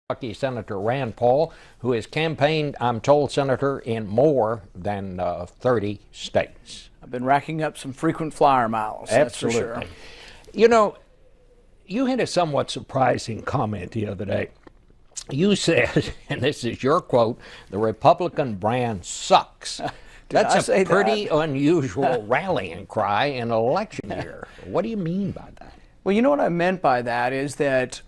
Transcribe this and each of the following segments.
Kentucky Senator Rand Paul, who has campaigned, I'm told, Senator, in more than 30 states. I've been racking up some frequent flyer miles. Absolutely. That's for sure. You know, you had a somewhat surprising comment the other day. You said, and this is your quote, the Republican brand sucks. That's a pretty unusual rallying cry in an election year. What do you mean by that? Well, you know what I meant by that is that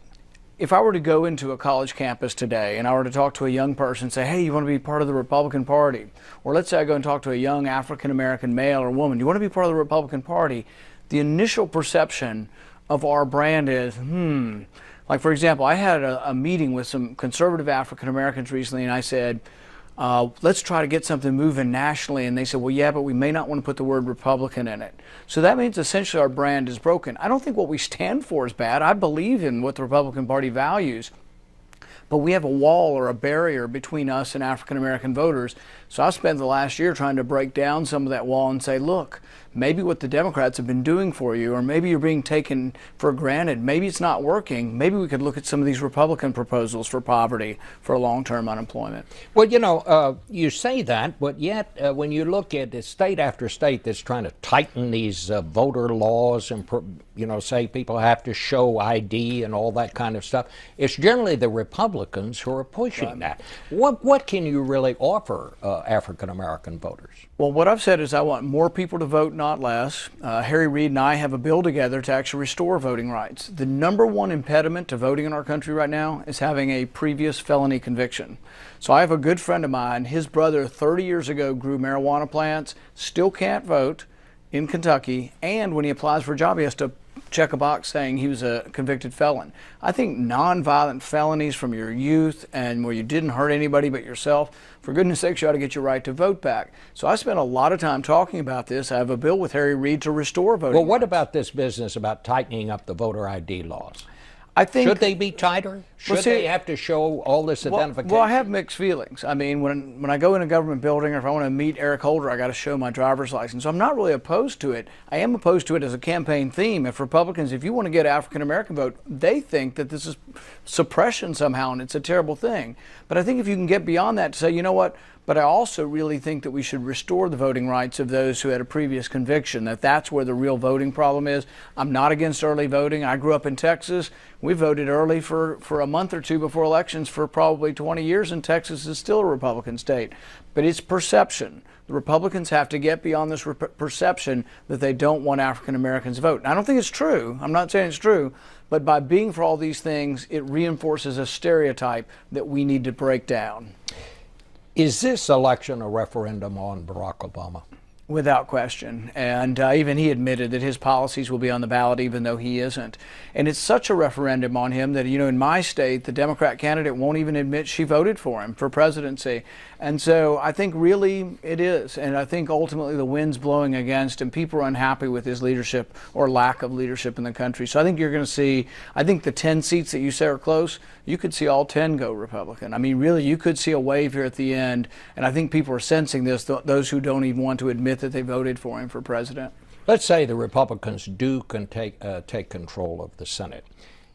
if I were to go into a college campus today and I were to talk to a young person and say, hey, you want to be part of the Republican Party? Or let's say I go and talk to a young African-American male or woman, you want to be part of the Republican Party? The initial perception of our brand is, Like, for example, I had a meeting with some conservative African-Americans recently, and I said, let's try to get something moving nationally. And they said, well, yeah, but we may not want to put the word Republican in it. So that means essentially our brand is broken. I don't think what we stand for is bad. I believe in what the Republican Party values. But we have a wall or a barrier between us and African-American voters. So I spent the last year trying to break down some of that wall and say, look, maybe what the Democrats have been doing for you, or maybe you're being taken for granted, maybe it's not working. Maybe we could look at some of these Republican proposals for poverty, for long-term unemployment. Well, you know, you say that, but yet when you look at state after state that's trying to tighten these voter laws and, you know, say people have to show ID and all that kind of stuff, it's generally the Republicans who are pushing that. What can you really offer African-American voters? Well, what I've said is I want more people to vote, not less. Harry Reid and I have a bill together to actually restore voting rights. The number one impediment to voting in our country right now is having a previous felony conviction. So I have a good friend of mine, his brother 30 years ago grew marijuana plants, still can't vote in Kentucky, and when he applies for a job, he has to check a box saying he was a convicted felon. I think nonviolent felonies from your youth and where you didn't hurt anybody but yourself, for goodness sakes, you ought to get your right to vote back. So I spent a lot of time talking about this. I have a bill with Harry Reid to restore voting Well, what rights. about this business about tightening up the voter ID laws? I think, should they be tighter? Should they have to show all this identification? Well, I have mixed feelings. I mean, when I go in a government building or if I want to meet Eric Holder, I got to show my driver's license. So I'm not really opposed to it. I am opposed to it as a campaign theme. If Republicans, if you want to get African-American vote, they think that this is suppression somehow and it's a terrible thing. But I think if you can get beyond that to say, you know what, but I also really think that we should restore the voting rights of those who had a previous conviction, that's where the real voting problem is. I'm not against early voting. I grew up in Texas. We voted early for a month or two before elections for probably 20 years, and Texas is still a Republican state. But it's perception. The Republicans have to get beyond this perception that they don't want African Americans to vote. And I don't think it's true. I'm not saying it's true. But by being for all these things, it reinforces a stereotype that we need to break down. Is this election a referendum on Barack Obama? Without question. And even he admitted that his policies will be on the ballot even though he isn't. And it's such a referendum on him that, you know, in my state, the Democrat candidate won't even admit she voted for him for presidency. And so I think really it is. And I think ultimately the wind's blowing against him. People are unhappy with his leadership or lack of leadership in the country. So I think you're going to see, I think the 10 seats that you say are close, you could see all 10 go Republican. I mean, really, you could see a wave here at the end. And I think people are sensing this, those who don't even want to admit that they voted for him for president. Let's say the Republicans do take control of the Senate.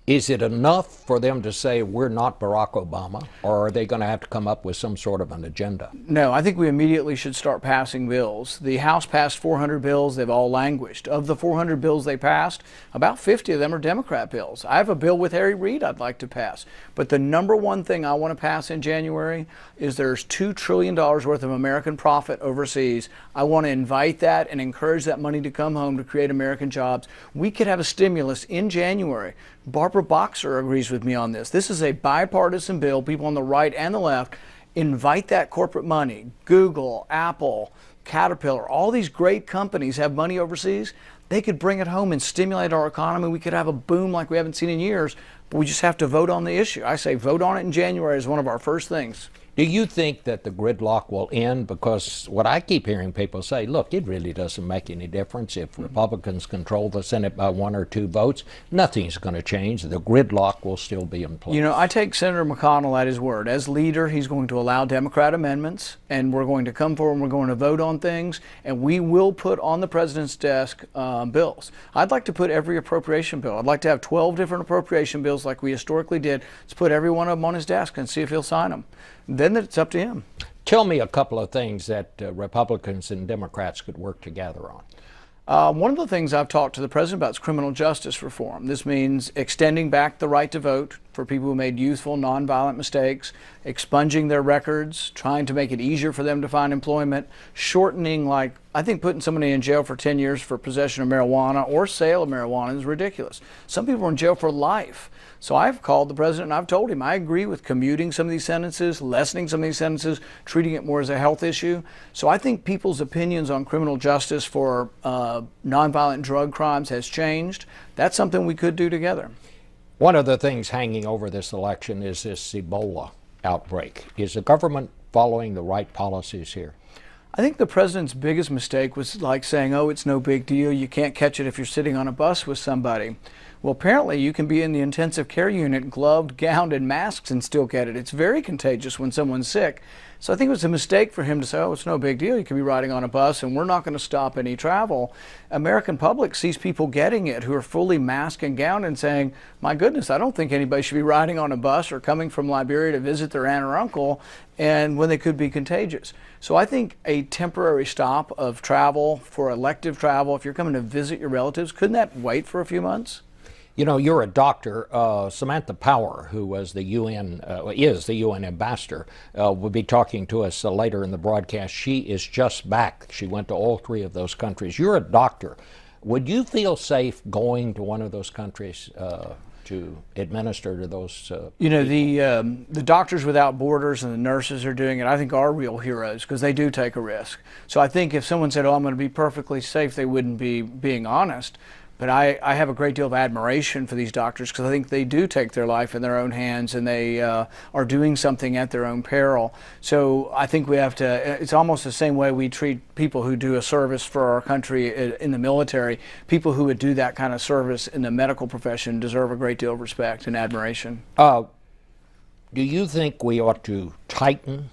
Is it enough for them to say we're not Barack Obama, or are they going to have to come up with some sort of an agenda? No, I think we immediately should start passing bills. The House passed 400 bills. They've all languished. Of the 400 bills they passed, about 50 of them are Democrat bills. I have a bill with Harry Reid I'd like to pass. But the number one thing I want to pass in January is there's $2 trillion worth of American profit overseas. I want to invite that and encourage that money to come home to create American jobs. We could have a stimulus in January. Barbara Boxer agrees with me on this. This is a bipartisan bill. People on the right and the left invite that corporate money. Google, Apple, Caterpillar, all these great companies have money overseas. They could bring it home and stimulate our economy. We could have a boom like we haven't seen in years, but we just have to vote on the issue. I say vote on it in January as one of our first things. Do you think that the gridlock will end? Because what I keep hearing people say, look, it really doesn't make any difference if Republicans control the Senate by 1 or 2 votes. Nothing's going to change. The gridlock will still be in place. You know, I take Senator McConnell at his word. As leader, he's going to allow Democrat amendments, and we're going to come forward and we're going to vote on things, and we will put on the president's desk bills. I'd like to put every appropriation bill. I'd like to have 12 different appropriation bills like we historically did. Let's put every one of them on his desk and see if he'll sign them. Then it's up to him. Tell me a couple of things that Republicans and Democrats could work together on. One of the things I've talked to the president about is criminal justice reform. This means extending back the right to vote for people who made youthful, nonviolent mistakes, expunging their records, trying to make it easier for them to find employment, shortening, like, I think putting somebody in jail for 10 years for possession of marijuana or sale of marijuana is ridiculous. Some people are in jail for life. So I've called the president and I've told him I agree with commuting some of these sentences, lessening some of these sentences, treating it more as a health issue. So I think people's opinions on criminal justice for nonviolent drug crimes has changed. That's something we could do together. One of the things hanging over this election is this Ebola outbreak. Is the government following the right policies here? I think the president's biggest mistake was like saying, oh, it's no big deal. You can't catch it if you're sitting on a bus with somebody. Well, apparently you can be in the intensive care unit, gloved, gowned, and masked and still get it. It's very contagious when someone's sick. So I think it was a mistake for him to say, oh, it's no big deal. You can be riding on a bus and we're not going to stop any travel. American public sees people getting it who are fully masked and gowned and saying, my goodness, I don't think anybody should be riding on a bus or coming from Liberia to visit their aunt or uncle and when they could be contagious. So I think a temporary stop of travel for elective travel, if you're coming to visit your relatives, couldn't that wait for a few months? You know, you're a doctor. Samantha Power, who was the UN, is the UN ambassador, will be talking to us later in the broadcast. She is just back. She went to all 3 of those countries. You're a doctor. Would you feel safe going to one of those countries to administer to those You know, the Doctors Without Borders and the nurses are doing it, I think, are real heroes because they do take a risk. So I think if someone said, oh, I'm going to be perfectly safe, they wouldn't be being honest. But I have a great deal of admiration for these doctors because I think they do take their life in their own hands and they are doing something at their own peril. So I think we have to, it's almost the same way we treat people who do a service for our country in the military. People who would do that kind of service in the medical profession deserve a great deal of respect and admiration. Do you think we ought to tighten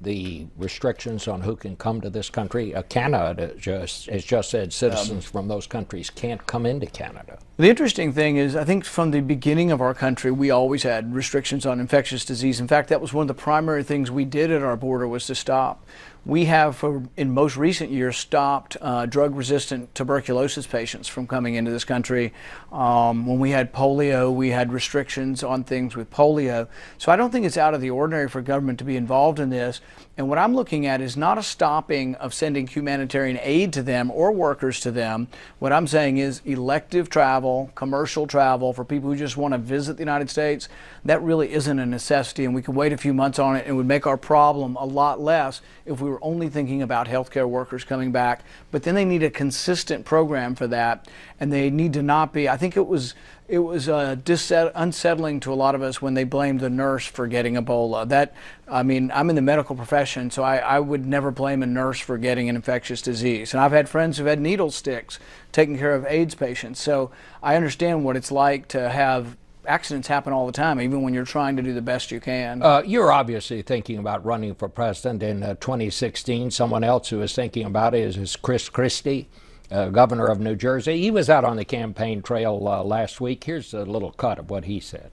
the restrictions on who can come to this country? Canada has just said citizens from those countries can't come into Canada. The interesting thing is, I think from the beginning of our country, we always had restrictions on infectious disease. In fact, that was one of the primary things we did at our border was to stop. We have, in most recent years, stopped drug-resistant tuberculosis patients from coming into this country. When we had polio, we had restrictions on things with polio. So I don't think it's out of the ordinary for government to be involved in this. And what I'm looking at is not a stopping of sending humanitarian aid to them or workers to them. What I'm saying is elective travel, commercial travel for people who just want to visit the United States, that really isn't a necessity, and we could wait a few months on it and it would make our problem a lot less if we were only thinking about healthcare workers coming back. But then they need a consistent program for that, and they need to not be, I think it was unsettling to a lot of us when they blamed the nurse for getting Ebola. I mean, I'm in the medical profession, so I would never blame a nurse for getting an infectious disease. And I've had friends who've had needle sticks taking care of AIDS patients. So I understand what it's like to have accidents happen all the time, even when you're trying to do the best you can. You're obviously thinking about running for president in 2016. Someone else who is thinking about it is Chris Christie, governor of New Jersey. He was out on the campaign trail last week. Here's a little cut of what he said.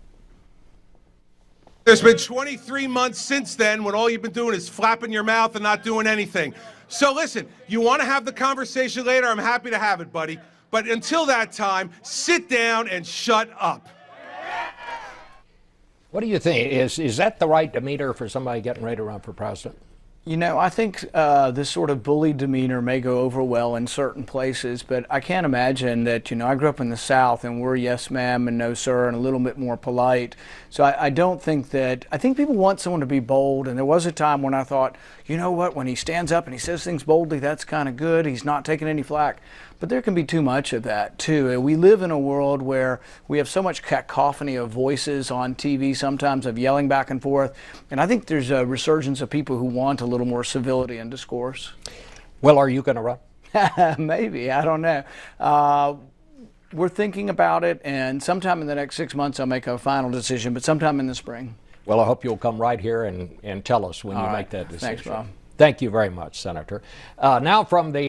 There's been 23 months since then when all you've been doing is flapping your mouth and not doing anything. So listen, you want to have the conversation later, I'm happy to have it, buddy. But until that time, sit down and shut up. What do you think? Is that the right demeanor for somebody getting ready to run for president? You know, I think this sort of bully demeanor may go over well in certain places, but I can't imagine that, I grew up in the South and we're yes ma'am and no sir and a little bit more polite. So I don't think that, I think people want someone to be bold, and there was a time when I thought, you know what, when he stands up and he says things boldly, that's kind of good. He's not taking any flack. But there can be too much of that too. We live in a world where we have so much cacophony of voices on TV, sometimes of yelling back and forth. And I think there's a resurgence of people who want a little more civility and discourse. Well, are you going to run? Maybe, I don't know. We're thinking about it, and sometime in the next 6 months I'll make a final decision, but sometime in the spring. Well, I hope you'll come right here and tell us when you make that decision. Thanks, Bob. Thank you very much, Senator. Now from the